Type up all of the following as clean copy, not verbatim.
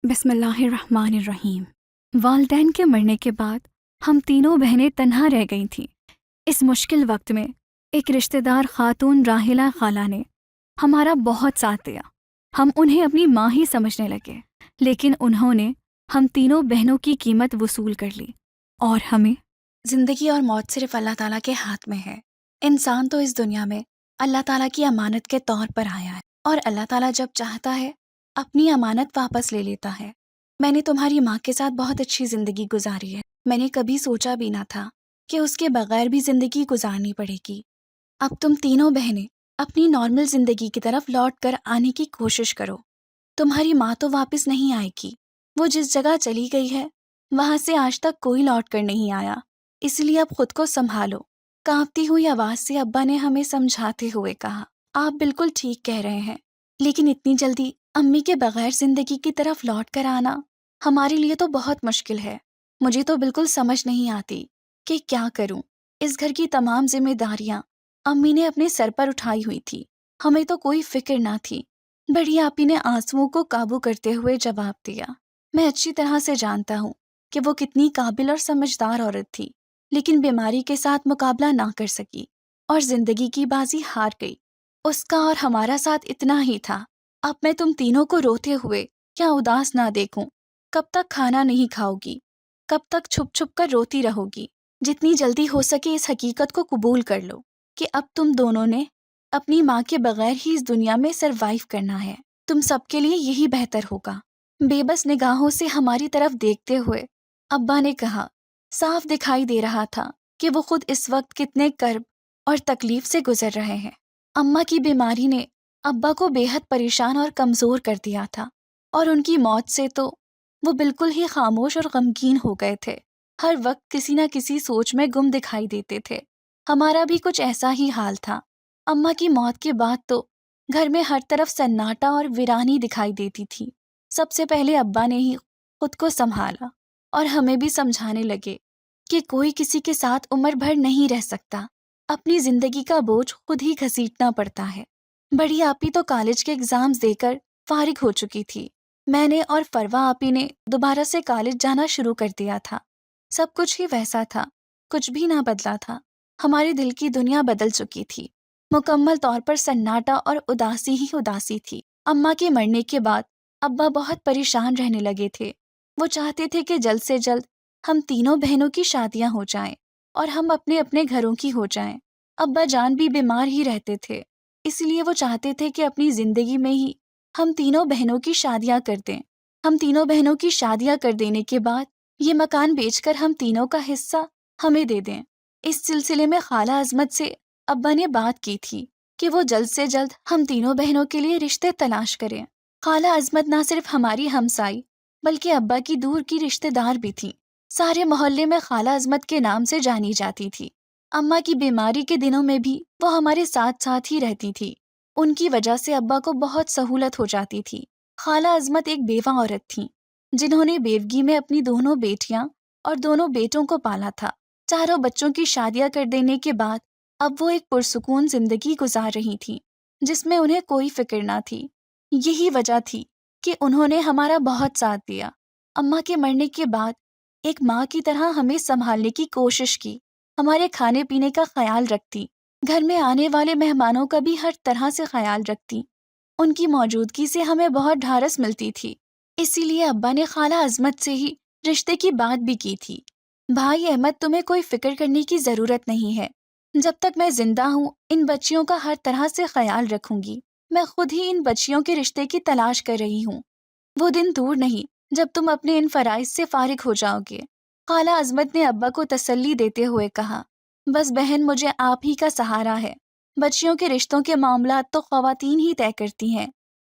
بسم اللہ الرحمن الرحیم۔ والدین کے مرنے کے بعد ہم تینوں بہنیں تنہا رہ گئی تھیں۔ اس مشکل وقت میں ایک رشتہ دار خاتون راحلہ خالہ نے ہمارا بہت ساتھ دیا۔ ہم انہیں اپنی ماں ہی سمجھنے لگے، لیکن انہوں نے ہم تینوں بہنوں کی قیمت وصول کر لی اور ہمیں زندگی اور موت صرف اللہ تعالیٰ کے ہاتھ میں ہے۔ انسان تو اس دنیا میں اللہ تعالیٰ کی امانت کے طور پر آیا ہے، اور اللہ تعالیٰ جب چاہتا ہے اپنی امانت واپس لے لیتا ہے۔ میں نے تمہاری ماں کے ساتھ بہت اچھی زندگی گزاری ہے۔ میں نے کبھی سوچا بھی نہ تھا کہ اس کے بغیر بھی زندگی گزارنی پڑے گی۔ اب تم تینوں بہنیں اپنی نارمل زندگی کی طرف لوٹ کر آنے کی کوشش کرو۔ تمہاری ماں تو واپس نہیں آئے گی۔ وہ جس جگہ چلی گئی ہے وہاں سے آج تک کوئی لوٹ کر نہیں آیا، اس لیے اب خود کو سنبھالو۔ کانپتی ہوئی آواز سے ابا نے ہمیں سمجھاتے ہوئے کہا، آپ بالکل ٹھیک کہہ رہے ہیں، لیکن اتنی جلدی امی کے بغیر زندگی کی طرف لوٹ کر آنا ہمارے لیے تو بہت مشکل ہے۔ مجھے تو بالکل سمجھ نہیں آتی کہ کیا کروں۔ اس گھر کی تمام ذمہ داریاں امی نے اپنے سر پر اٹھائی ہوئی تھی، ہمیں تو کوئی فکر نہ تھی۔ بڑی آپی نے آنسوؤں کو قابو کرتے ہوئے جواب دیا، میں اچھی طرح سے جانتا ہوں کہ وہ کتنی قابل اور سمجھدار عورت تھی، لیکن بیماری کے ساتھ مقابلہ نہ کر سکی اور زندگی کی بازی ہار گئی۔ اس کا اور ہمارا ساتھ اتنا ہی تھا۔ اب میں تم تینوں کو روتے ہوئے کیا اداس نہ دیکھوں؟ کب تک کھانا نہیں کھاؤ گی؟ کب تک چھپ چھپ کر روتی رہو گی؟ جتنی جلدی ہو سکے اس حقیقت کو قبول کر لو کہ اب تم دونوں نے اپنی ماں کے بغیر ہی اس دنیا میں سروائیو کرنا ہے۔ تم سب کے لیے یہی بہتر ہوگا۔ بے بس نگاہوں سے ہماری طرف دیکھتے ہوئے ابا نے کہا، صاف دکھائی دے رہا تھا کہ وہ خود اس وقت کتنے کرب اور تکلیف سے گزر رہے ہیں۔ اماں کی بیماری نے ابا کو بے حد پریشان اور کمزور کر دیا تھا، اور ان کی موت سے تو وہ بالکل ہی خاموش اور غمگین ہو گئے تھے۔ ہر وقت کسی نہ کسی سوچ میں گم دکھائی دیتے تھے۔ ہمارا بھی کچھ ایسا ہی حال تھا۔ اماں کی موت کے بعد تو گھر میں ہر طرف سناٹا اور ویرانی دکھائی دیتی تھی۔ سب سے پہلے ابا نے ہی خود کو سنبھالا اور ہمیں بھی سمجھانے لگے کہ کوئی کسی کے ساتھ عمر بھر نہیں رہ سکتا، اپنی زندگی کا بوجھ خود ہی گھسیٹنا پڑتا ہے۔ بڑی آپی تو کالج کے ایگزامز دے کر فارغ ہو چکی تھی۔ میں نے اور فروا آپی نے دوبارہ سے کالج جانا شروع کر دیا تھا۔ سب کچھ ہی ویسا تھا، کچھ بھی نہ بدلا تھا۔ ہماری دل کی دنیا بدل چکی تھی، مکمل طور پر سناٹا اور اداسی ہی اداسی تھی۔ اماں کے مرنے کے بعد ابا بہت پریشان رہنے لگے تھے۔ وہ چاہتے تھے کہ جلد سے جلد ہم تینوں بہنوں کی شادیاں ہو جائیں اور ہم اپنے اپنے گھروں کی ہو جائیں۔ ابا جان بھی بیمار ہی رہتے تھے، اس لیے وہ چاہتے تھے کہ اپنی زندگی میں ہی ہم تینوں بہنوں کی شادیاں کر دیں۔ ہم تینوں بہنوں کی شادیاں کر دینے کے بعد یہ مکان بیچ کر ہم تینوں کا حصہ ہمیں دے دیں۔ اس سلسلے میں خالہ عظمت سے ابا نے بات کی تھی کہ وہ جلد سے جلد ہم تینوں بہنوں کے لیے رشتے تلاش کریں۔ خالہ عظمت نہ صرف ہماری ہمسائی بلکہ ابا کی دور کی رشتہ دار بھی تھیں۔ سارے محلے میں خالہ عظمت کے نام سے جانی جاتی تھی۔ اماں کی بیماری کے دنوں میں بھی وہ ہمارے ساتھ ساتھ ہی رہتی تھی۔ ان کی وجہ سے ابا کو بہت سہولت ہو جاتی تھی۔ خالہ عظمت ایک بیوہ عورت تھیں جنہوں نے بیوگی میں اپنی دونوں بیٹیاں اور دونوں بیٹوں کو پالا تھا۔ چاروں بچوں کی شادیاں کر دینے کے بعد اب وہ ایک پرسکون زندگی گزار رہی تھیں جس میں انہیں کوئی فکر نہ تھی۔ یہی وجہ تھی کہ انہوں نے ہمارا بہت ساتھ دیا۔ اماں کے مرنے کے بعد ایک ماں کی طرح ہمیں سنبھالنے کی کوشش کی، ہمارے کھانے پینے کا خیال رکھتی، گھر میں آنے والے مہمانوں کا بھی ہر طرح سے خیال رکھتی۔ ان کی موجودگی سے ہمیں بہت ڈھارس ملتی تھی، اسی لیے ابا نے خالہ عظمت سے ہی رشتے کی بات بھی کی تھی۔ بھائی احمد، تمہیں کوئی فکر کرنے کی ضرورت نہیں ہے۔ جب تک میں زندہ ہوں ان بچیوں کا ہر طرح سے خیال رکھوں گی۔ میں خود ہی ان بچیوں کے رشتے کی تلاش کر رہی ہوں۔ وہ دن دور نہیں جب تم اپنے ان فرائض سے فارغ ہو جاؤ گے۔ خالہ عظمت نے ابا کو تسلی دیتے ہوئے کہا، بس بہن، مجھے آپ ہی کا سہارا ہے۔ بچیوں کے رشتوں کے معاملات تو خواتین ہی طے کرتی ہیں۔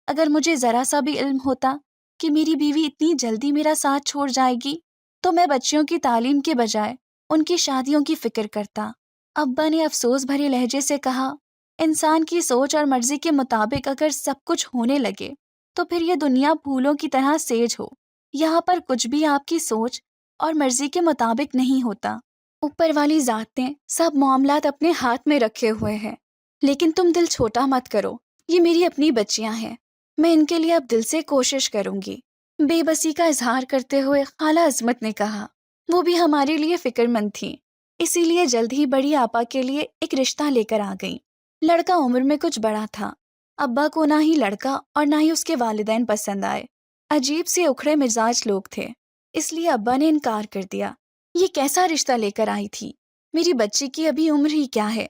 اگر مجھے ذرا سا بھی علم ہوتا کہ میری بیوی اتنی جلدی میرا ساتھ چھوڑ جائے گی تو میں بچیوں کی تعلیم کے بجائے ان کی شادیوں کی فکر کرتا۔ ابا نے افسوس بھرے لہجے سے کہا، انسان کی سوچ اور مرضی کے مطابق اگر سب کچھ ہونے لگے تو پھر یہ دنیا پھولوں کی طرح سیج ہو۔ یہاں پر کچھ بھی آپ کی سوچ اور مرضی کے مطابق نہیں ہوتا۔ اوپر والی ذات نے سب معاملات اپنے ہاتھ میں رکھے ہوئے ہیں، لیکن تم دل چھوٹا مت کرو۔ یہ میری اپنی بچیاں ہیں، میں ان کے لیے اب دل سے کوشش کروں گی۔ بے بسی کا اظہار کرتے ہوئے خالہ عظمت نے کہا، وہ بھی ہمارے لیے فکر مند تھیں، اسی لیے جلد ہی بڑی آپا کے لیے ایک رشتہ لے کر آ گئیں۔ لڑکا عمر میں کچھ بڑا تھا، ابا کو نہ ہی لڑکا اور نہ ہی اس کے والدین پسند آئے، عجیب سے اکھڑے مزاج لوگ تھے، اس لیے ابا نے انکار کر دیا۔ یہ کیسا رشتہ لے کر آئی تھی؟ میری بچی کی ابھی عمر ہی کیا ہے؟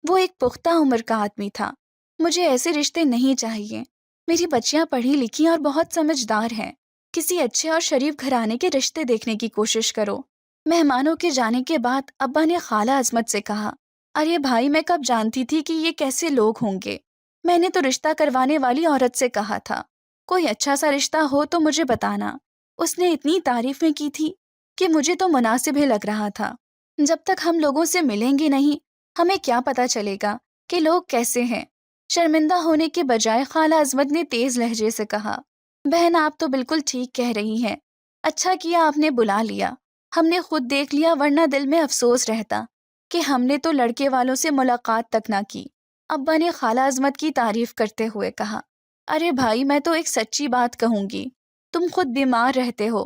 وہ ایک پختہ عمر کا آدمی تھا، مجھے ایسے رشتے نہیں چاہیے، میری بچیاں پڑھی لکھی اور بہت سمجھدار ہیں، کسی اچھے اور شریف گھرانے کے رشتے دیکھنے کی کوشش کرو۔ مہمانوں کے جانے کے بعد ابا نے خالہ عظمت سے کہا، ارے بھائی، میں کب جانتی تھی کہ یہ کیسے لوگ ہوں گے؟ میں نے تو رشتہ کروانے والی عورت سے کہا تھا، کوئی اچھا سا رشتہ ہو تو مجھے بتانا۔ اس نے اتنی تعریفیں کی تھی کہ مجھے تو مناسب ہی لگ رہا تھا۔ جب تک ہم لوگوں سے ملیں گے نہیں، ہمیں کیا پتا چلے گا کہ لوگ کیسے ہیں؟ شرمندہ ہونے کے بجائے خالہ عظمت نے تیز لہجے سے کہا، بہن آپ تو بالکل ٹھیک کہہ رہی ہیں، اچھا کیا آپ نے بلا لیا، ہم نے خود دیکھ لیا ورنہ دل میں افسوس رہتا کہ ہم نے تو لڑکے والوں سے ملاقات تک نہ کی۔ ابا نے خالہ عظمت کی تعریف کرتے ہوئے کہا، ارے بھائی، میں تو ایک سچی بات کہوں گی، تم خود بیمار رہتے ہو،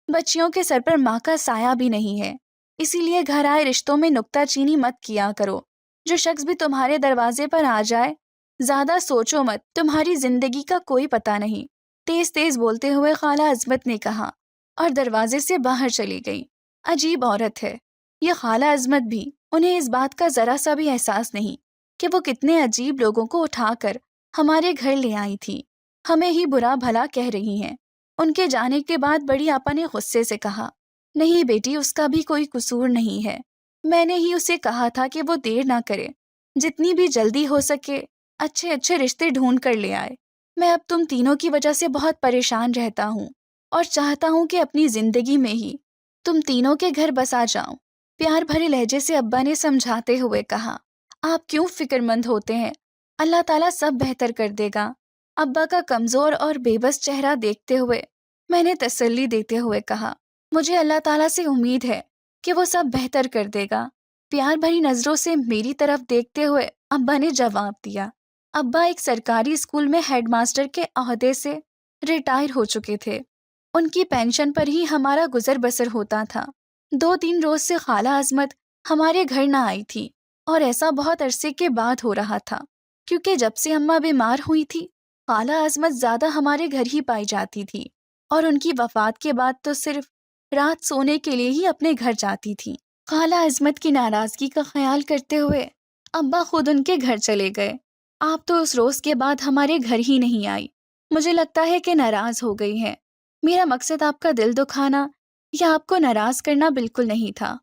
بچیوں کے سر پر ماں کا سایہ بھی نہیں ہے، اسی لیے گھر آئے رشتوں میں نکتہ چینی مت کیا کرو۔ جو شخص بھی تمہارے دروازے پر آ جائے، زیادہ سوچو مت، تمہاری زندگی کا کوئی پتہ نہیں۔ تیز تیز بولتے ہوئے خالہ عظمت نے کہا اور دروازے سے باہر چلی گئی۔ عجیب عورت ہے یہ خالہ عظمت بھی، انہیں اس بات کا ذرا سا بھی احساس نہیں کہ وہ کتنے عجیب لوگوں کو اٹھا کر ہمارے گھر لے آئی تھی، ہمیں ہی برا بھلا کہہ رہی ہیں۔ ان کے جانے کے بعد بڑی آپا نے غصے سے کہا، نہیں بیٹی، اس کا بھی کوئی قصور نہیں ہے، میں نے ہی اسے کہا تھا کہ وہ دیر نہ کرے، جتنی بھی جلدی ہو سکے اچھے اچھے رشتے ڈھونڈ کر لے آئے۔ میں اب تم تینوں کی وجہ سے بہت پریشان رہتا ہوں اور چاہتا ہوں کہ اپنی زندگی میں ہی تم تینوں کے گھر بسا جاؤں۔ پیار بھرے لہجے سے ابا نے سمجھاتے ہوئے کہا، آپ کیوں فکر مند ہوتے ہیں، اللہ تعالیٰ سب بہتر کر دے گا۔ ابا کا کمزور اور بے بس چہرہ دیکھتے ہوئے میں نے تسلی دیتے ہوئے کہا، مجھے اللہ تعالیٰ سے امید ہے کہ وہ سب بہتر کر دے گا۔ پیار بھری نظروں سے میری طرف دیکھتے ہوئے ابا نے جواب دیا۔ ابا ایک سرکاری اسکول میں ہیڈ ماسٹر کے عہدے سے ریٹائر ہو چکے تھے، ان کی پینشن پر ہی ہمارا گزر بسر ہوتا تھا۔ 2-3 روز سے خالہ عظمت ہمارے گھر نہ آئی تھی، اور ایسا بہت عرصے کے بعد ہو رہا تھا، کیونکہ جب سے اماں بیمار ہوئی تھی خالہ عظمت زیادہ ہمارے گھر ہی پائی جاتی تھی، اور ان کی وفات کے بعد تو صرف رات سونے کے لیے ہی اپنے گھر جاتی تھی۔ خالہ عظمت کی ناراضگی کا خیال کرتے ہوئے ابا خود ان کے گھر چلے گئے۔ آپ تو اس روز کے بعد ہمارے گھر ہی نہیں آئی، مجھے لگتا ہے کہ ناراض ہو گئی ہیں۔ میرا مقصد آپ کا دل دکھانا یا آپ کو ناراض کرنا بالکل نہیں تھا۔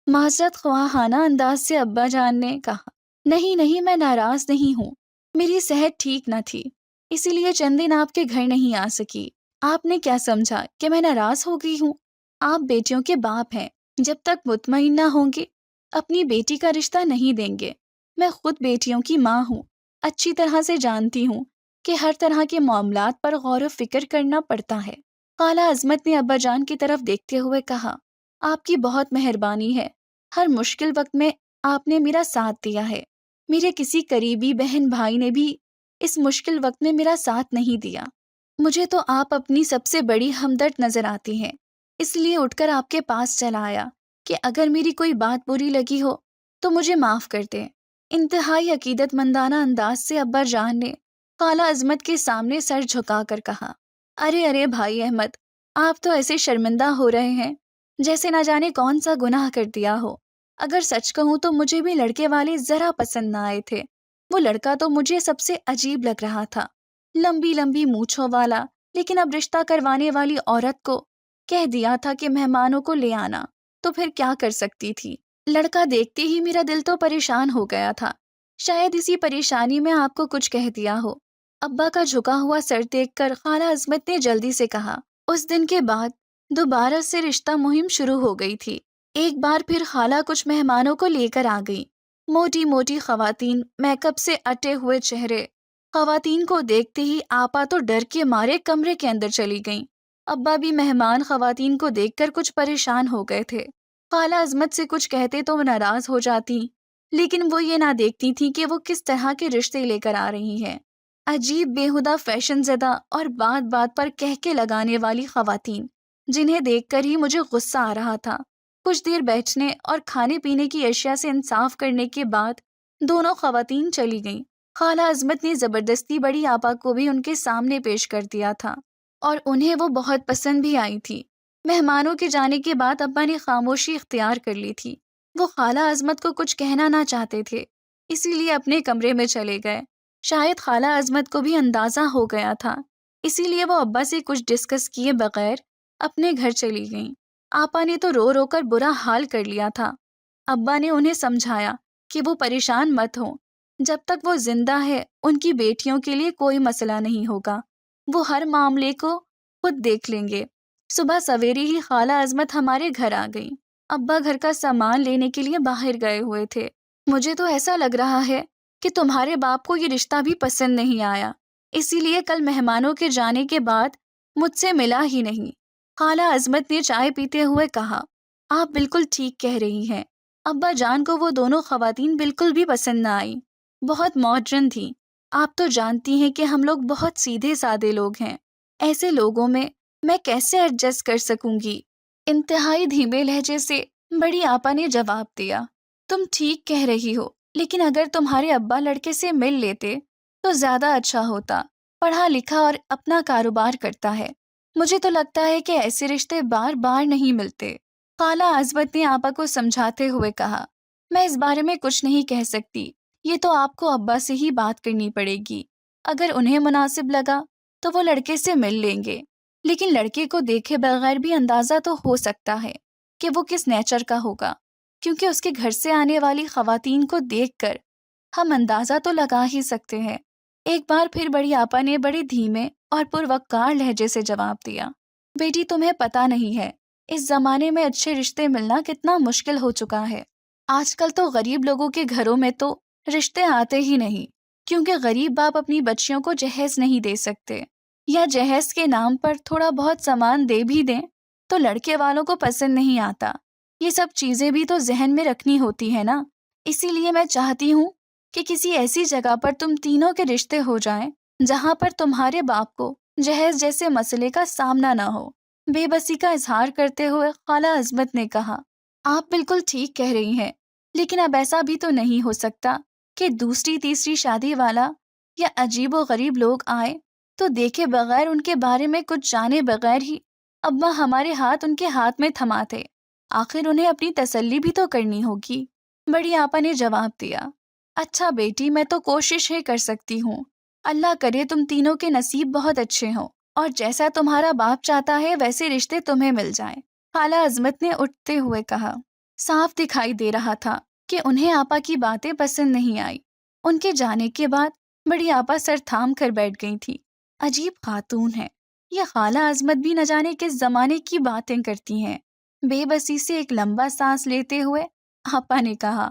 معذرت خواہانہ انداز سے ابا جان نے کہا، نہیں نہیں، میں ناراض نہیں ہوں، میری صحت ٹھیک نہ تھی، اسی لیے چند دن آپ کے گھر نہیں آ سکی۔ آپ نے کیا سمجھا کہ میں ناراض ہو گئی ہوں؟ آپ بیٹیوں کے باپ ہیں، جب تک مطمئن نہ ہوں گے اپنی بیٹی کا رشتہ نہیں دیں گے۔ میں خود بیٹیوں کی ماں ہوں، اچھی طرح سے جانتی ہوں کہ ہر طرح کے معاملات پر غور و فکر کرنا پڑتا ہے۔ خالہ عظمت نے ابا جان کی طرف دیکھتے ہوئے کہا، آپ کی بہت مہربانی ہے، ہر مشکل وقت میں آپ نے میرا ساتھ دیا ہے۔ میرے کسی قریبی بہن بھائی نے بھی اس مشکل وقت میں میرا ساتھ نہیں دیا۔ مجھے تو آپ اپنی سب سے بڑی ہمدرد نظر آتی ہیں، اس لیے اٹھ کر آپ کے پاس چلا آیا کہ اگر میری کوئی بات بری لگی ہو تو مجھے معاف کر دیں۔ انتہائی عقیدت مندانہ انداز سے ابا جان نے خالہ عظمت کے سامنے سر جھکا کر کہا، ارے ارے بھائی احمد، آپ تو ایسے شرمندہ ہو رہے ہیں جیسے نہ جانے کون سا گناہ کر دیا ہو۔ اگر سچ کہوں تو مجھے بھی لڑکے والے ذرا پسند نہ آئے تھے، وہ لڑکا تو مجھے سب سے عجیب لگ رہا تھا، لمبی لمبی مونچھوں والا، لیکن اب رشتہ کروانے والی عورت کو کہہ دیا تھا کہ مہمانوں کو لے آنا، تو پھر کیا کر سکتی تھی؟ لڑکا دیکھتے ہی میرا دل تو پریشان ہو گیا تھا، شاید اسی پریشانی میں آپ کو کچھ کہہ دیا ہو۔ ابا کا جھکا ہوا سر دیکھ کر خالہ عظمت نے جلدی سے کہا۔ اس دن کے بعد دوبارہ سے رشتہ مہم شروع ہو گئی تھی۔ ایک بار پھر خالہ کچھ مہمانوں کو لے کر آ گئی، موٹی موٹی خواتین، میک اپ سے اٹے ہوئے چہرے۔ خواتین کو دیکھتے ہی آپا تو ڈر کے مارے کمرے کے اندر چلی گئیں۔ ابا بھی مہمان خواتین کو دیکھ کر کچھ پریشان ہو گئے تھے۔ خالہ عظمت سے کچھ کہتے تو وہ ناراض ہو جاتی، لیکن وہ یہ نہ دیکھتی تھی کہ وہ کس طرح کے رشتے لے کر آ رہی ہیں۔ عجیب بےہودہ فیشن زدہ اور بات بات پر کہکے لگانے والی خواتین جنہیں دیکھ کر ہی مجھے غصہ آ رہا تھا۔ کچھ دیر بیٹھنے اور کھانے پینے کی اشیاء سے انصاف کرنے کے بعد دونوں خواتین چلی گئیں۔ خالہ عظمت نے زبردستی بڑی آپا کو بھی ان کے سامنے پیش کر دیا تھا اور انہیں وہ بہت پسند بھی آئی تھی۔ مہمانوں کے جانے کے بعد ابا نے خاموشی اختیار کر لی تھی۔ وہ خالہ عظمت کو کچھ کہنا نہ چاہتے تھے، اسی لیے اپنے کمرے میں چلے گئے۔ شاید خالہ عظمت کو بھی اندازہ ہو گیا تھا، اسی لیے وہ ابا سے کچھ ڈسکس کیے بغیر اپنے گھر چلی گئیں۔ آپا نے تو رو رو کر برا حال کر لیا تھا۔ ابا نے انہیں سمجھایا کہ وہ پریشان مت ہوں، جب تک وہ زندہ ہے ان کی بیٹیوں کے لیے کوئی مسئلہ نہیں ہوگا، وہ ہر معاملے کو خود دیکھ لیں گے۔ صبح سویرے ہی خالہ عظمت ہمارے گھر آ گئیں۔ ابا گھر کا سامان لینے کے لیے باہر گئے ہوئے تھے۔ مجھے تو ایسا لگ رہا ہے کہ تمہارے باپ کو یہ رشتہ بھی پسند نہیں آیا، اسی لیے کل مہمانوں کے جانے کے بعد مجھ سے ملا ہی نہیں۔ خالہ عظمت نے چائے پیتے ہوئے کہا، آپ بالکل ٹھیک کہہ رہی ہیں، ابا جان کو وہ دونوں خواتین بالکل بھی پسند نہ آئی، بہت ماڈرن تھیں۔ آپ تو جانتی ہیں کہ ہم لوگ بہت سیدھے سادے لوگ ہیں، ایسے لوگوں میں کیسے ایڈجسٹ کر سکوں گی؟ انتہائی دھیمے لہجے سے بڑی آپا نے جواب دیا، تم ٹھیک کہہ رہی ہو، لیکن اگر تمہارے ابا لڑکے سے مل لیتے تو زیادہ اچھا ہوتا، پڑھا لکھا اور اپنا کاروبار کرتا ہے۔ مجھے تو لگتا ہے کہ ایسے رشتے بار بار نہیں ملتے۔ خالہ عظمت نے آپا کو سمجھاتے ہوئے کہا، میں اس بارے میں کچھ نہیں کہہ سکتی، یہ تو آپ کو ابا سے ہی بات کرنی پڑے گی۔ اگر انہیں مناسب لگا تو وہ لڑکے سے مل لیں گے، لیکن لڑکے کو دیکھے بغیر بھی اندازہ تو ہو سکتا ہے کہ وہ کس نیچر کا ہوگا، کیونکہ اس کے گھر سے آنے والی خواتین کو دیکھ کر ہم اندازہ تو لگا ہی سکتے ہیں۔ ایک بار پھر بڑی آپا نے بڑے دھیمے اور پروقار لہجے سے جواب دیا، بیٹی تمہیں پتہ نہیں ہے، اس زمانے میں اچھے رشتے ملنا کتنا مشکل ہو چکا ہے۔ آج کل تو غریب لوگوں کے گھروں میں تو رشتے آتے ہی نہیں، کیونکہ غریب باپ اپنی بچیوں کو جہیز نہیں دے سکتے، یا جہیز کے نام پر تھوڑا بہت سامان دے بھی دیں تو لڑکے والوں کو پسند نہیں آتا۔ یہ سب چیزیں بھی تو ذہن میں رکھنی ہوتی ہے نا، اسی لیے میں چاہتی ہوں کہ کسی ایسی جگہ پر تم تینوں کے رشتے ہو جائیں جہاں پر تمہارے باپ کو جہیز جیسے مسئلے کا سامنا نہ ہو۔ بے بسی کا اظہار کرتے ہوئے خالہ عظمت نے کہا، آپ بالکل ٹھیک کہہ رہی ہیں، لیکن اب ایسا بھی تو نہیں ہو سکتا کہ دوسری تیسری شادی والا یا عجیب و غریب لوگ آئیں تو دیکھے بغیر ان کے بارے میں کچھ جانے بغیر ہی ابا ہمارے ہاتھ ان کے ہاتھ میں تھماتے۔ آخر انہیں اپنی تسلی بھی تو کرنی ہوگی۔ بڑی آپا نے جواب دیا، اچھا بیٹی، میں تو کوشش ہی کر سکتی ہوں، اللہ کرے تم تینوں کے نصیب بہت اچھے ہوں اور جیسا تمہارا باپ چاہتا ہے ویسے رشتے تمہیں مل جائیں۔ خالہ عظمت نے اٹھتے ہوئے کہا۔ صاف دکھائی دے رہا تھا کہ انہیں آپا کی باتیں پسند نہیں آئی۔ ان کے جانے کے بعد بڑی آپا سر تھام کر بیٹھ گئی تھی۔ عجیب خاتون ہے یہ خالہ عظمت، بھی نہ جانے کس زمانے کی باتیں کرتی ہیں۔ بے بسی سے ایک لمبا سانس لیتے ہوئے آپا نے کہا،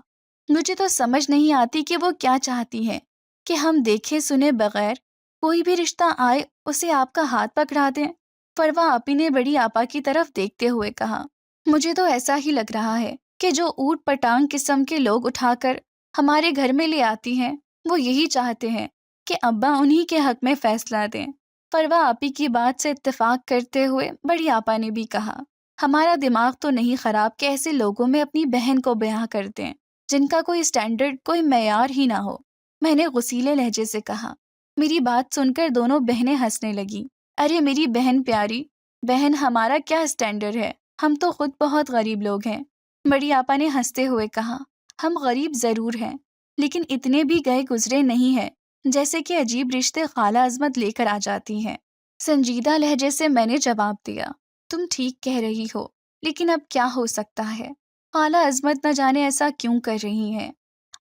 مجھے تو سمجھ نہیں آتی کہ وہ کیا چاہتی ہے کہ ہم دیکھے سنے بغیر کوئی بھی رشتہ آئے اسے آپ کا ہاتھ پکڑا دیں۔ فروا آپی نے بڑی آپا کی طرف دیکھتے ہوئے کہا، مجھے تو ایسا ہی لگ رہا ہے کہ جو اوٹ پٹانگ قسم کے لوگ اٹھا کر ہمارے گھر میں لے آتی ہیں وہ یہی چاہتے ہیں کہ ابا انہی کے حق میں فیصلہ دیں۔ فروا آپی کی بات سے اتفاق کرتے ہوئے بڑی آپا نے بھی کہا، ہمارا دماغ تو نہیں خراب کہ ایسے لوگوں میں اپنی بہن کو بیاہ کر دیں جن کا کوئی سٹینڈرڈ، کوئی معیار ہی نہ ہو۔ میں نے غصیلے لہجے سے کہا۔ میری بات سن کر دونوں بہنیں ہنسنے لگی۔ ارے میری بہن پیاری، بہن ہمارا کیا سٹینڈرڈ ہے، ہم تو خود بہت غریب لوگ ہیں۔ بڑی آپا نے ہنستے ہوئے کہا، ہم غریب ضرور ہیں لیکن اتنے بھی گئے گزرے نہیں ہیں جیسے کہ عجیب رشتے خالہ عظمت لے کر آ جاتی ہیں۔ سنجیدہ لہجے سے میں نے جواب دیا، تم ٹھیک کہہ رہی ہو، لیکن اب کیا ہو سکتا ہے؟ خالہ عظمت نہ جانے ایسا کیوں کر رہی ہیں۔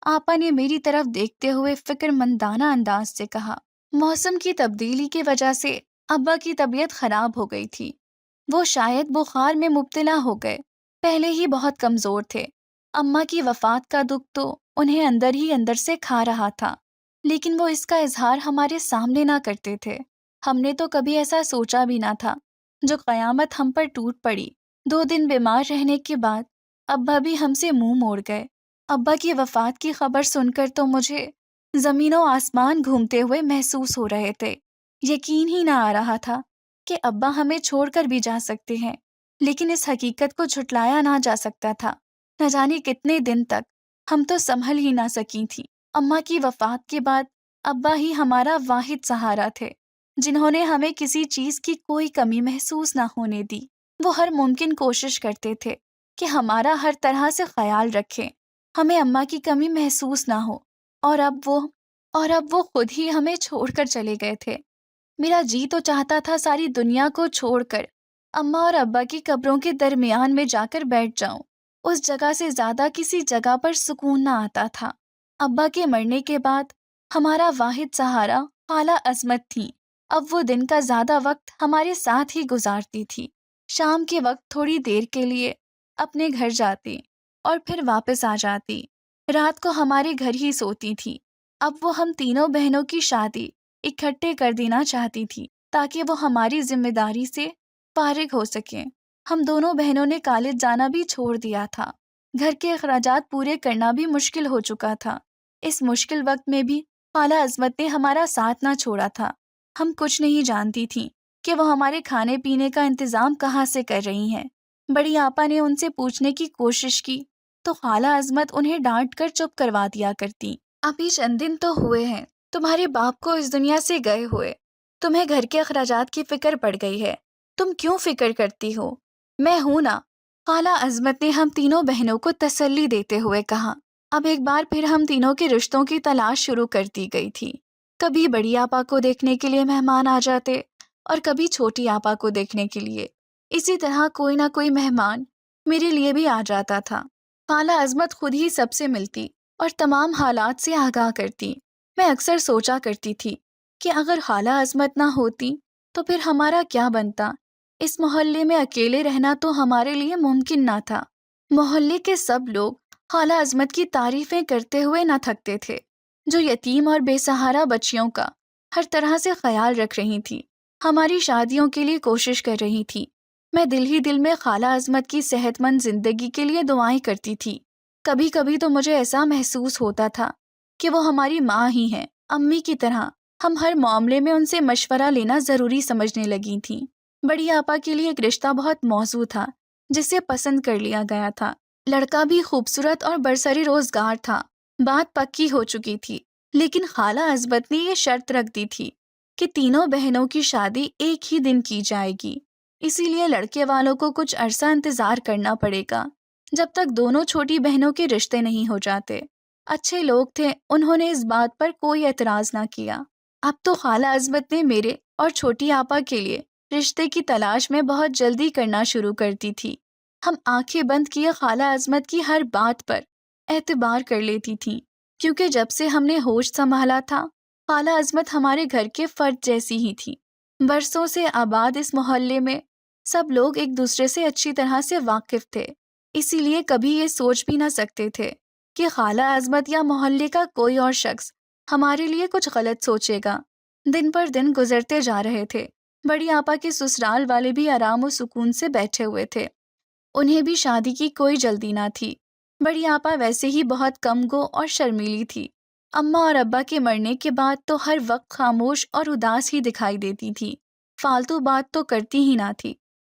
آپا نے میری طرف دیکھتے ہوئے فکر مندانہ انداز سے کہا، موسم کی تبدیلی کی وجہ سے ابا کی طبیعت خراب ہو گئی تھی، وہ شاید بخار میں مبتلا ہو گئے، پہلے ہی بہت کمزور تھے۔ اماں کی وفات کا دکھ تو انہیں اندر ہی اندر سے کھا رہا تھا، لیکن وہ اس کا اظہار ہمارے سامنے نہ کرتے تھے۔ ہم نے تو کبھی ایسا سوچا بھی نہ تھا۔ جو قیامت ہم پر ٹوٹ پڑی، 2 دن بیمار رہنے کے بعد ابا بھی ہم سے منہ موڑ گئے۔ ابا کی وفات کی خبر سن کر تو مجھے زمین و آسمان گھومتے ہوئے محسوس ہو رہے تھے۔ یقین ہی نہ آ رہا تھا کہ ابا ہمیں چھوڑ کر بھی جا سکتے ہیں، لیکن اس حقیقت کو جھٹلایا نہ جا سکتا تھا۔ نہ جانے کتنے دن تک ہم تو سنبھل ہی نہ سکی تھی۔ اماں کی وفات کے بعد ابا ہی ہمارا واحد سہارا تھے، جنہوں نے ہمیں کسی چیز کی کوئی کمی محسوس نہ ہونے دی۔ وہ ہر ممکن کوشش کرتے تھے کہ ہمارا ہر طرح سے خیال رکھیں، ہمیں اماں کی کمی محسوس نہ ہو، اور اب وہ خود ہی ہمیں چھوڑ کر چلے گئے تھے۔ میرا جی تو چاہتا تھا ساری دنیا کو چھوڑ کر اماں اور ابا کی قبروں کے درمیان میں جا کر بیٹھ جاؤں۔ اس جگہ سے زیادہ کسی جگہ پر سکون نہ آتا تھا۔ ابا کے مرنے کے بعد ہمارا واحد سہارا خالہ عظمت تھی۔ اب وہ دن کا زیادہ وقت ہمارے ساتھ ہی گزارتی تھی۔ شام کے وقت تھوڑی دیر کے لیے اپنے گھر جاتی اور پھر واپس آ جاتی۔ رات کو ہمارے گھر ہی سوتی تھی۔ اب وہ ہم تینوں بہنوں کی شادی اکٹھے کر دینا چاہتی تھی تاکہ وہ ہماری ذمہ داری سے فارغ ہو سکیں۔ ہم دونوں بہنوں نے کالج جانا بھی چھوڑ دیا تھا۔ گھر کے اخراجات پورے کرنا بھی مشکل ہو چکا تھا۔ اس مشکل وقت میں بھی خالہ عظمت نے ہمارا ساتھ نہ چھوڑا تھا۔ ہم کچھ نہیں جانتی تھیں کہ وہ ہمارے کھانے پینے کا انتظام کہاں سے کر رہی ہیں۔ بڑی آپا نے ان سے پوچھنے کی کوشش کی تو خالہ عظمت انہیں ڈانٹ کر چپ کروا دیا کرتی۔ ابھی چند دن تو ہوئے ہیں تمہارے باپ کو اس دنیا سے گئے ہوئے، تمہیں گھر کے اخراجات کی فکر پڑ گئی ہے، تم کیوں فکر کرتی ہو؟ میں ہوں نا، خالہ عظمت نے ہم تینوں بہنوں کو تسلی دیتے ہوئے کہا۔ اب ایک بار پھر ہم تینوں کے رشتوں کی تلاش شروع کر دی گئی تھی۔ کبھی بڑی آپا کو دیکھنے کے لیے مہمان آ جاتے اور کبھی چھوٹی آپا کو دیکھنے کے لیے۔ اسی طرح کوئی نہ کوئی مہمان میرے لیے بھی آ جاتا تھا۔ خالہ عظمت خود ہی سب سے ملتی اور تمام حالات سے آگاہ کرتی۔ میں اکثر سوچا کرتی تھی کہ اگر خالہ عظمت نہ ہوتی تو پھر ہمارا کیا بنتا۔ اس محلے میں اکیلے رہنا تو ہمارے لیے ممکن نہ تھا۔ محلے کے سب لوگ خالہ عظمت کی تعریفیں کرتے ہوئے نہ تھکتے تھے، جو یتیم اور بے سہارا بچیوں کا ہر طرح سے خیال رکھ رہی تھی، ہماری شادیوں کے لیے کوشش کر رہی تھی۔ میں دل ہی دل میں خالہ عظمت کی صحت مند زندگی کے لیے دعائیں کرتی تھی۔ کبھی کبھی تو مجھے ایسا محسوس ہوتا تھا کہ وہ ہماری ماں ہی ہیں، امی کی طرح۔ ہم ہر معاملے میں ان سے مشورہ لینا ضروری سمجھنے لگی تھیں۔ بڑی آپا کے لیے ایک رشتہ بہت موزوں تھا جسے پسند کر لیا گیا تھا۔ لڑکا بھی خوبصورت اور برسر روزگار تھا۔ بات پکی ہو چکی تھی، لیکن خالہ عظمت نے یہ شرط رکھ دی تھی کہ تینوں بہنوں کی شادی ایک ہی دن کی جائے گی۔ اسی لیے لڑکے والوں کو کچھ عرصہ انتظار کرنا پڑے گا، جب تک دونوں چھوٹی بہنوں کے رشتے نہیں ہو جاتے۔ اچھے لوگ تھے، انہوں نے اس بات پر کوئی اعتراض نہ کیا۔ اب تو خالہ عظمت نے میرے اور چھوٹی آپا کے لیے رشتے کی تلاش میں بہت جلدی کرنا شروع کر دی تھی۔ ہم آنکھیں بند کیے خالہ عظمت کی ہر بات پر اعتبار کر لیتی تھیں، کیونکہ جب سے ہم نے ہوش سنبھالا تھا خالہ عظمت ہمارے گھر کے فرد جیسی ہی تھی۔ برسوں سے آباد اس محلے میں سب لوگ ایک دوسرے سے اچھی طرح سے واقف تھے، اسی لیے کبھی یہ سوچ بھی نہ سکتے تھے کہ خالہ عظمت یا محلے کا کوئی اور شخص ہمارے لیے کچھ غلط سوچے گا۔ دن پر دن گزرتے جا رہے تھے۔ بڑی آپا کے سسرال والے بھی آرام و سکون سے بیٹھے ہوئے تھے، انہیں بھی شادی کی کوئی جلدی نہ تھی۔ بڑی آپا ویسے ہی بہت کم گو اور شرمیلی تھی۔ اماں اور ابا کے مرنے کے بعد تو ہر وقت خاموش اور اداس ہی دکھائی دیتی تھی، فالتو بات تو کرتی ہی نہ تھی۔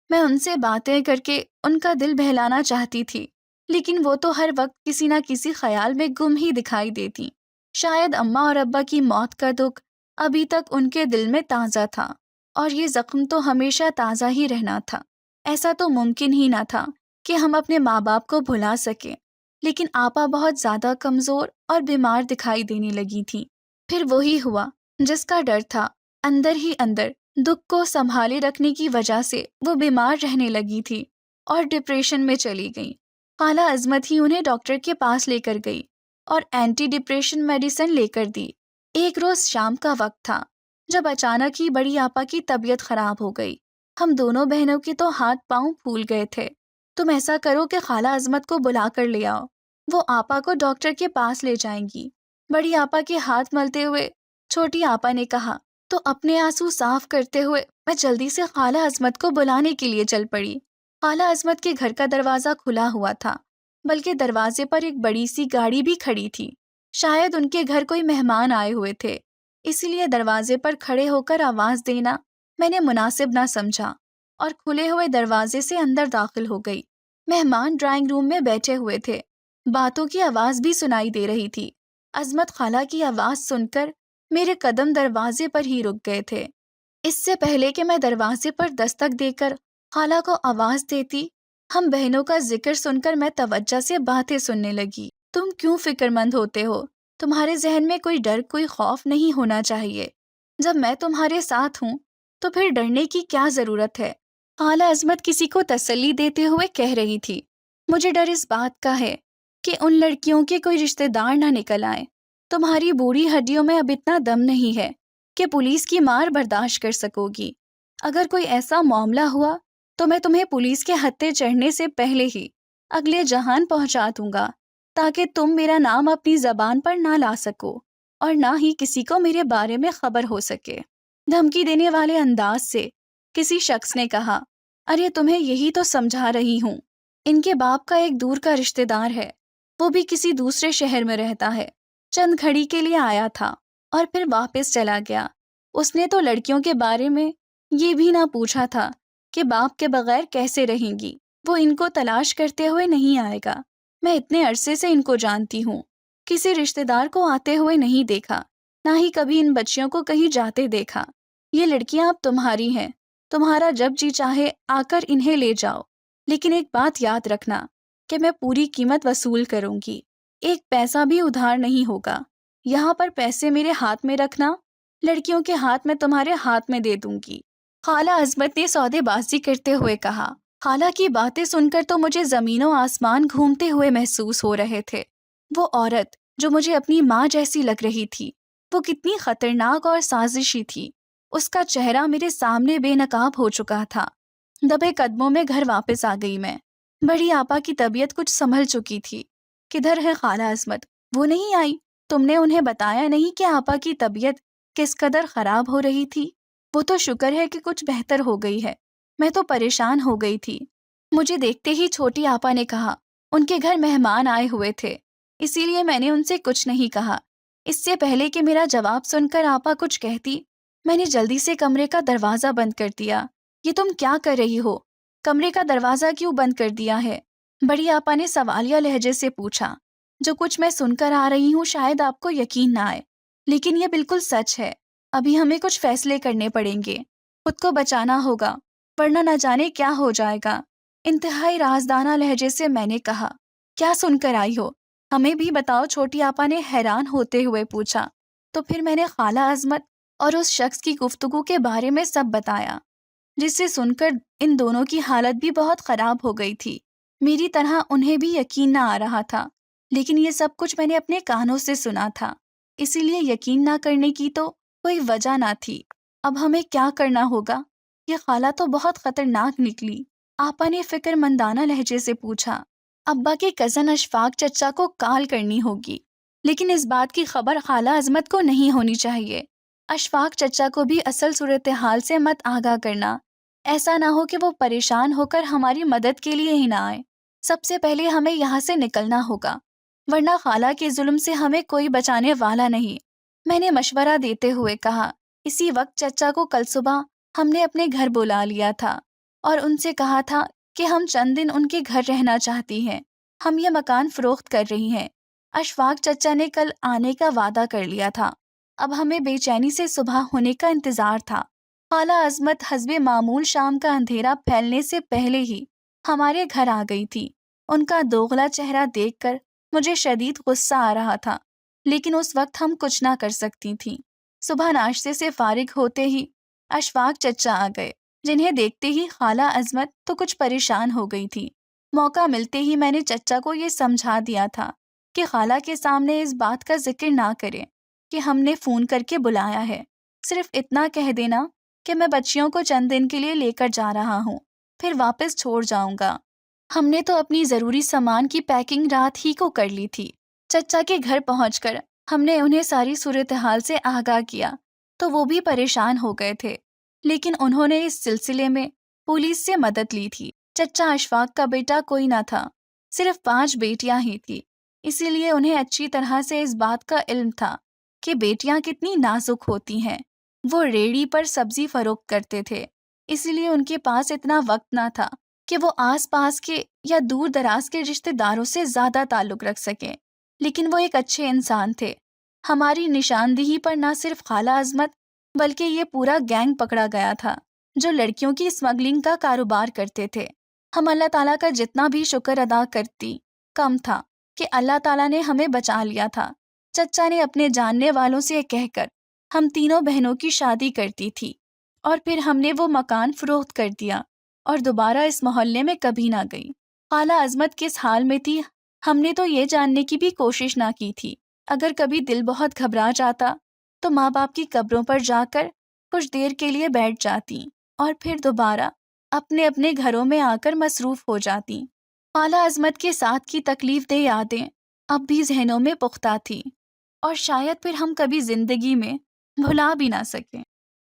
میں ان سے باتیں کر کے ان کا دل بہلانا چاہتی تھی، لیکن وہ تو ہر وقت کسی نہ کسی خیال میں گم ہی دکھائی دیتی۔ شاید اماں اور ابا کی موت کا دکھ ابھی تک ان کے دل میں تازہ تھا، اور یہ زخم تو ہمیشہ تازہ ہی رہنا تھا۔ ایسا تو ممکن ہی نہ تھا کہ ہم اپنے ماں باپ کو بھلا سکیں، لیکن آپا بہت زیادہ کمزور اور بیمار دکھائی دینے لگی تھی۔ پھر وہی ہوا جس کا ڈر تھا، اندر ہی اندر دکھ کو سنبھالے رکھنے کی وجہ سے وہ بیمار رہنے لگی تھی اور ڈپریشن میں چلی گئی۔ خالہ عظمت ہی انہیں ڈاکٹر کے پاس لے کر گئی اور اینٹی ڈپریشن میڈیسن لے کر دی۔ ایک روز شام کا وقت تھا جب اچانک ہی بڑی آپا کی طبیعت خراب ہو گئی۔ ہم دونوں بہنوں کے تو ہاتھ پاؤں پھول گئے تھے۔ تم ایسا کرو کہ خالہ عظمت کو بلا کر لے آؤ، وہ آپا کو ڈاکٹر کے پاس لے جائیں گی۔ بڑی آپا کے ہاتھ ملتے ہوئے چھوٹی آپا نے کہا تو اپنے آنسو صاف کرتے ہوئے میں جلدی سے خالہ عظمت کو بلانے کے لیے چل پڑی۔ خالہ عظمت کے گھر کا دروازہ کھلا ہوا تھا، بلکہ دروازے پر ایک بڑی سی گاڑی بھی کھڑی تھی۔ شاید ان کے گھر کوئی مہمان آئے ہوئے تھے، اسی لیے دروازے پر کھڑے ہو کر آواز دینا میں نے مناسب نہ سمجھا اور کھلے ہوئے دروازے سے اندر داخل ہو گئی۔ مہمان ڈرائنگ روم میں بیٹھے ہوئے تھے، باتوں کی آواز بھی سنائی دے رہی تھی۔ عظمت خالہ کی آواز سن کر میرے قدم دروازے پر ہی رک گئے تھے۔ اس سے پہلے کہ میں دروازے پر دستک دے کر خالہ کو آواز دیتی، ہم بہنوں کا ذکر سن کر میں توجہ سے باتیں سننے لگی۔ تم کیوں فکر مند ہوتے ہو؟ تمہارے ذہن میں کوئی ڈر، کوئی خوف نہیں ہونا چاہیے۔ جب میں تمہارے ساتھ ہوں تو پھر ڈرنے کی کیا ضرورت ہے؟ خالہ عظمت کسی کو تسلی دیتے ہوئے کہہ رہی تھی۔ مجھے ڈر اس بات کا ہے کہ ان لڑکیوں کے کوئی رشتہ دار نہ نکل آئے۔ تمہاری بوڑھی ہڈیوں میں اب اتنا دم نہیں ہے کہ پولیس کی مار برداشت کر سکو گی۔ اگر کوئی ایسا معاملہ ہوا تو میں تمہیں پولیس کے ہتھے چڑھنے سے پہلے ہی اگلے جہان پہنچا دوں گا، تاکہ تم میرا نام اپنی زبان پر نہ لا سکو اور نہ ہی کسی کو میرے بارے میں خبر ہو سکے۔ دھمکی دینے والے انداز سے کسی شخص نے کہا، ارے تمہیں یہی تو سمجھا رہی ہوں، ان کے باپ کا ایک دور کا رشتہ دار ہے، وہ بھی کسی دوسرے شہر میں رہتا ہے، چند گھڑی کے لیے آیا تھا اور پھر واپس چلا گیا۔ اس نے تو لڑکیوں کے بارے میں یہ بھی نہ پوچھا تھا کہ باپ کے بغیر کیسے رہیں گی۔ وہ ان کو تلاش کرتے ہوئے نہیں آئے گا۔ میں اتنے عرصے سے ان کو جانتی ہوں، کسی رشتہ دار کو آتے ہوئے نہیں دیکھا، نہ ہی کبھی ان بچیوں کو کہیں جاتے دیکھا۔ یہ لڑکیاں اب تمہاری ہیں، تمہارا جب جی چاہے آ کر انہیں لے جاؤ، لیکن ایک بات یاد رکھنا کہ میں پوری قیمت وصول کروں گی، ایک پیسہ بھی ادھار نہیں ہوگا۔ یہاں پر پیسے میرے ہاتھ میں رکھنا، لڑکیوں کے ہاتھ میں تمہارے ہاتھ میں دے دوں گی۔ خالہ عظمت نے سودے بازی کرتے ہوئے کہا۔ خالہ کی باتیں سن کر تو مجھے زمین و آسمان گھومتے ہوئے محسوس ہو رہے تھے۔ وہ عورت جو مجھے اپنی ماں جیسی لگ رہی تھی، وہ کتنی خطرناک اور سازشی تھی۔ اس کا چہرہ میرے سامنے بے نقاب ہو چکا تھا۔ دبے قدموں میں گھر واپس آ گئی میں۔ بڑی آپا کی طبیعت کچھ سنبھل چکی تھی۔ کدھر ہے خالہ عظمت؟ وہ نہیں آئی؟ تم نے انہیں بتایا نہیں کہ آپا کی طبیعت کس قدر خراب ہو رہی تھی؟ وہ تو شکر ہے کہ کچھ بہتر ہو گئی ہے، میں تو پریشان ہو گئی تھی۔ مجھے دیکھتے ہی چھوٹی آپا نے کہا، ان کے گھر مہمان آئے ہوئے تھے، اسی لیے میں نے ان سے کچھ نہیں کہا۔ اس سے پہلے کہ میرا جواب سن کر آپا کچھ کہتی، میں نے جلدی سے کمرے کا دروازہ بند کر دیا۔ یہ تم کیا کر رہی ہو؟ کمرے کا دروازہ کیوں بند کر دیا ہے؟ بڑی آپا نے سوالیہ لہجے سے پوچھا۔ جو کچھ میں سن کر آ رہی ہوں شاید آپ کو یقین نہ آئے، لیکن یہ بالکل سچ ہے۔ ابھی ہمیں کچھ فیصلے کرنے پڑیں گے، خود کو بچانا ہوگا، ورنہ نہ جانے کیا ہو جائے گا۔ انتہائی رازدانہ لہجے سے میں نے کہا، کیا سن کر آئی ہو؟ ہمیں بھی بتاؤ، چھوٹی آپا نے حیران ہوتے ہوئے پوچھا۔ تو پھر میں نے خالہ عظمت اور اس شخص کی گفتگو کے بارے میں سب بتایا، جس سے سن کر ان دونوں کی حالت بھی بہت خراب ہو گئی تھی۔ میری طرح انہیں بھی یقین نہ آ رہا تھا، لیکن یہ سب کچھ میں نے اپنے کانوں سے سنا تھا، اسی لیے یقین نہ کرنے کی تو کوئی وجہ نہ تھی۔ اب ہمیں کیا کرنا ہوگا؟ یہ خالہ تو بہت خطرناک نکلی، آپا نے فکر مندانہ لہجے سے پوچھا۔ ابا کے کزن اشفاق چچا کو کال کرنی ہوگی، لیکن اس بات کی خبر خالہ عظمت کو نہیں ہونی چاہیے۔ اشفاق چچا کو بھی اصل صورتحال سے مت آگاہ کرنا، ایسا نہ ہو کہ وہ پریشان ہو کر ہماری مدد کے لیے ہی نہ آئے۔ سب سے پہلے ہمیں یہاں سے نکلنا ہوگا، ورنہ خالہ کے ظلم سے ہمیں کوئی بچانے والا نہیں، میں نے مشورہ دیتے ہوئے کہا۔ اسی وقت چچا کو کل صبح ہم نے اپنے گھر بلا لیا تھا اور ان سے کہا تھا کہ ہم چند دن ان کے گھر رہنا چاہتی ہیں، ہم یہ مکان فروخت کر رہی ہیں۔ اشفاق چچا نے کل آنے کا وعدہ کر لیا تھا، اب ہمیں بے چینی سے صبح ہونے کا انتظار تھا۔ خالہ عظمت حسب معمول شام کا اندھیرا پھیلنے سے پہلے ہی ہمارے گھر آ گئی تھی۔ ان کا دوغلا چہرہ دیکھ کر مجھے شدید غصہ آ رہا تھا، لیکن اس وقت ہم کچھ نہ کر سکتی تھیں۔ صبح ناشتے سے فارغ ہوتے ہی اشفاق چچا آ گئے، جنہیں دیکھتے ہی خالہ عظمت تو کچھ پریشان ہو گئی تھی۔ موقع ملتے ہی میں نے چچا کو یہ سمجھا دیا تھا کہ خالہ کے سامنے اس بات کا ذکر نہ کرے کہ ہم نے فون کر کے بلایا ہے، صرف اتنا کہہ دینا کہ میں بچیوں کو چند دن کے لیے لے کر جا رہا ہوں، پھر واپس چھوڑ جاؤں گا۔ ہم نے تو اپنی ضروری سامان کی پیکنگ رات ہی کو کر لی تھی۔ چچا کے گھر پہنچ کر ہم نے انہیں ساری صورتحال سے آگاہ کیا تو وہ بھی پریشان ہو گئے تھے، لیکن انہوں نے اس سلسلے میں پولیس سے مدد لی تھی۔ چچا اشفاق کا بیٹا کوئی نہ تھا، صرف 5 بیٹیاں ہی تھی۔ اسی لیے انہیں اچھی طرح سے اس بات کا علم تھا کہ بیٹیاں کتنی نازک ہوتی ہیں۔ وہ ریڑھی پر سبزی فروخت کرتے تھے، اسی لیے ان کے پاس اتنا وقت نہ تھا کہ وہ آس پاس کے یا دور دراز کے رشتہ داروں سے زیادہ تعلق رکھ سکیں، لیکن وہ ایک اچھے انسان تھے۔ ہماری نشاندہی پر نہ صرف خالہ عظمت بلکہ یہ پورا گینگ پکڑا گیا تھا جو لڑکیوں کی اسمگلنگ کا کاروبار کرتے تھے۔ ہم اللہ تعالیٰ کا جتنا بھی شکر ادا کرتی کم تھا کہ اللہ تعالیٰ نے ہمیں بچا لیا تھا۔ چچا نے اپنے جاننے والوں سے کہہ کر ہم تینوں بہنوں کی شادی کرتی تھی، اور پھر ہم نے وہ مکان فروخت کر دیا اور دوبارہ اس محلے میں کبھی نہ گئی۔ خالہ عظمت کس حال میں تھی ہم نے تو یہ جاننے کی بھی کوشش نہ کی تھی۔ اگر کبھی دل بہت گھبرا جاتا تو ماں باپ کی قبروں پر جا کر کچھ دیر کے لیے بیٹھ جاتی اور پھر دوبارہ اپنے اپنے گھروں میں آ کر مصروف ہو جاتی۔ خالہ عظمت کے ساتھ کی تکلیف دہ یادیں اب بھی ذہنوں میں پختہ تھی، اور شاید پھر ہم کبھی زندگی میں بھلا بھی نہ سکیں۔